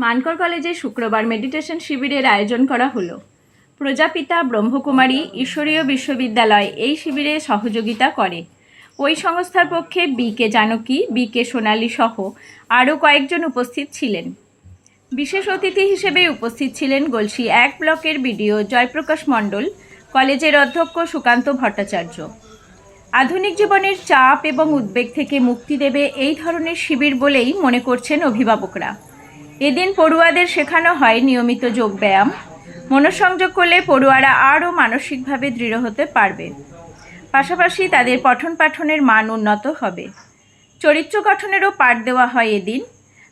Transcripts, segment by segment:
মানকর কলেজে শুক্রবার মেডিটেশন শিবিরের আয়োজন করা হলো। প্রজাপিতা ব্রহ্মকুমারী ঈশ্বরীয় বিশ্ববিদ্যালয় এই শিবিরে সহযোগিতা করে। ওই সংস্থার পক্ষে বি.কে. জানকী, বি.কে. সোনালী সহ আরও কয়েকজন উপস্থিত ছিলেন। বিশেষ অতিথি হিসেবে উপস্থিত ছিলেন গলসি 1 ব্লকের বিডিও জয়প্রকাশ মণ্ডল, কলেজের অধ্যক্ষ সুকান্ত ভট্টাচার্য। আধুনিক জীবনের চাপ এবং উদ্বেগ থেকে মুক্তি দেবে এই ধরনের শিবির বলেই মনে করছেন অভিভাবকরা। এদিন পড়ুয়াদের শেখানো হয় নিয়মিত যোগব্যায়াম। মনঃসংযোগ করলে পড়ুয়ারা আরও মানসিকভাবে দৃঢ় হতে পারবে। পাশাপাশি তাদের পঠন পাঠনের মান উন্নত হবে। চরিত্র গঠনেরও পাঠ দেওয়া হয় এদিন।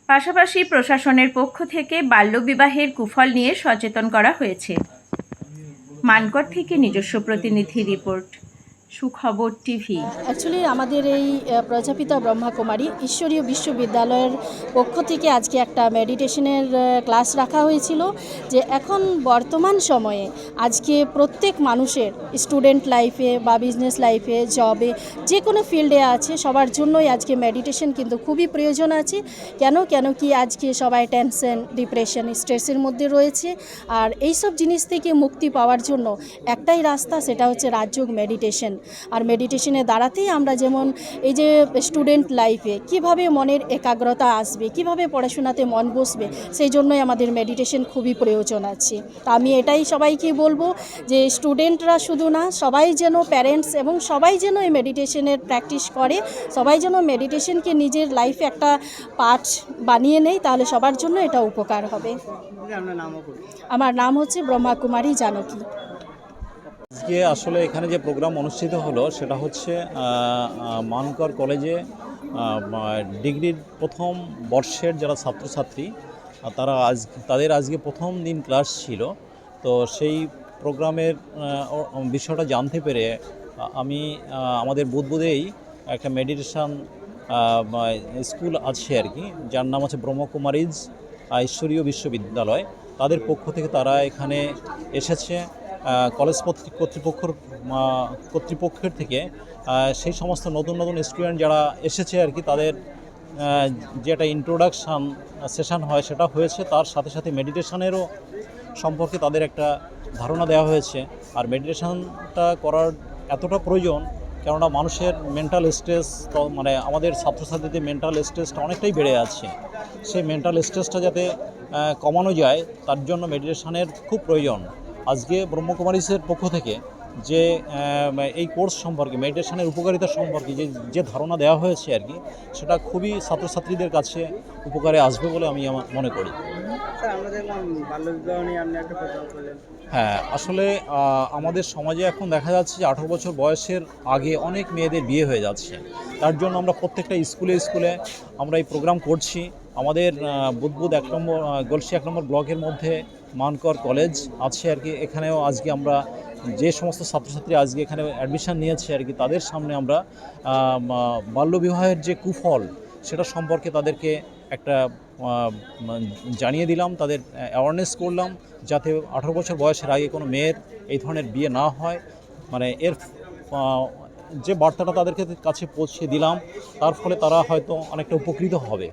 পাশাপাশি প্রশাসনের পক্ষ থেকে বাল্যবিবাহের কুফল নিয়ে সচেতন করা হয়েছে। মানকর থেকে নিজস্ব প্রতিনিধি রিপোর্ট, সুখবর টিভি। অ্যাকচুয়ালি আমাদের এই প্রজাপিতা ব্রহ্মকুমারী ঈশ্বরীয় বিশ্ববিদ্যালয়ের পক্ষ থেকে আজকে একটা মেডিটেশনের ক্লাস রাখা হয়েছিল, যে এখন বর্তমান সময়ে আজকে প্রত্যেক মানুষের স্টুডেন্ট লাইফে বা বিজনেস লাইফে, জবে, যে কোনো ফিল্ডে আছে, সবার জন্যই আজকে মেডিটেশন কিন্তু খুবই প্রয়োজন আছে। কেন কি আজকে সবাই টেনশন, ডিপ্রেশন, স্ট্রেসের মধ্যে রয়েছে। আর এইসব জিনিস থেকে মুক্তি পাওয়ার জন্য একটাই রাস্তা, সেটা হচ্ছে রাজযোগ মেডিটেশন। আর মেডিটেশনের দ্বারাতেই আমরা যেমন এই যে স্টুডেন্ট লাইফে কিভাবে মনের একাগ্রতা আসবে, কিভাবে পড়াশোনাতে মন বসবে, সেই জন্যই আমাদের মেডিটেশন খুবই প্রয়োজন আছে। তা আমি এটাই সবাইকে বলবো যে স্টুডেন্টরা শুধু না, সবাই যেন, প্যারেন্টস এবং সবাই যেন এই মেডিটেশনের প্র্যাকটিস করে, সবাই যেন মেডিটেশনকে নিজের লাইফে একটা পার্ট বানিয়ে নেয়, তাহলে সবার জন্য এটা উপকার হবে। আমার নাম হচ্ছে ব্রহ্মকুমারী জানকী। আজকে আসলে এখানে যে প্রোগ্রাম অনুষ্ঠিত হলো সেটা হচ্ছে মানকর কলেজে ডিগ্রির প্রথম বর্ষের যারা ছাত্রছাত্রী তাদের আজকে প্রথম দিন ক্লাস ছিল। তো সেই প্রোগ্রামের বিষয়টা জানতে পেরে আমি আমাদের বুদবুদেই একটা মেডিটেশন স্কুল আছে আর কি, যার নাম হচ্ছে ব্রহ্মকুমারীজ ঈশ্বরীয় বিশ্ববিদ্যালয়, তাদের পক্ষ থেকে তারা এখানে এসেছে। কলেজ কর্তৃপক্ষের থেকে সেই সমস্ত নতুন স্টুডেন্ট যারা এসেছে আর কি, তাদের যে একটা ইন্ট্রোডাকশান সেশন হয় সেটা হয়েছে। তার সাথে সাথে মেডিটেশনেরও সম্পর্কে তাদের একটা ধারণা দেওয়া হয়েছে। আর মেডিটেশনটা করার এতটা প্রয়োজন, কেননা মানুষের মেন্টাল স্ট্রেস, মানে আমাদের ছাত্রছাত্রীদের মেন্টাল স্ট্রেসটা অনেকটাই বেড়ে আছে। সেই মেন্টাল স্ট্রেসটা যাতে কমানো যায়, তার জন্য মেডিটেশনের খুব প্রয়োজন। আজকে ব্রহ্মকুমারীসের পক্ষ থেকে যে এই কোর্স সম্পর্কে, মেডিটেশনের উপকারিতা সম্পর্কে যে ধারণা দেওয়া হয়েছে আর কি, সেটা খুবই ছাত্রছাত্রীদের কাছে উপকারে আসবে বলে আমি মনে করি। হ্যাঁ, আসলে আমাদের সমাজে এখন দেখা যাচ্ছে যে 18 বছর বয়সের আগে অনেক মেয়েদের বিয়ে হয়ে যাচ্ছে। তার জন্য আমরা প্রত্যেকটা স্কুলে আমরা এই প্রোগ্রাম করছি। আমাদের বুদবুদ 1 নম্বর গলসি 1 নম্বর ব্লকের মধ্যে মানকর কলেজ আছে আর কি। এখানেও আজকে আমরা যে সমস্ত ছাত্রছাত্রী আজকে এখানে অ্যাডমিশন নিয়েছে আর কি, তাদের সামনে আমরা বাল্যবিবাহের যে কুফল সেটা সম্পর্কে তাদেরকে একটা জানিয়ে দিলাম, তাদের অ্যাওয়ারনেস করলাম, যাতে 18 বছর বয়সের আগে কোনো মেয়ের এই ধরনের বিয়ে না হয়। মানে এর যে বার্তাটা তাদেরকে কাছে পৌঁছে দিলাম, তার ফলে তারা হয়তো অনেকটা উপকৃত হবে।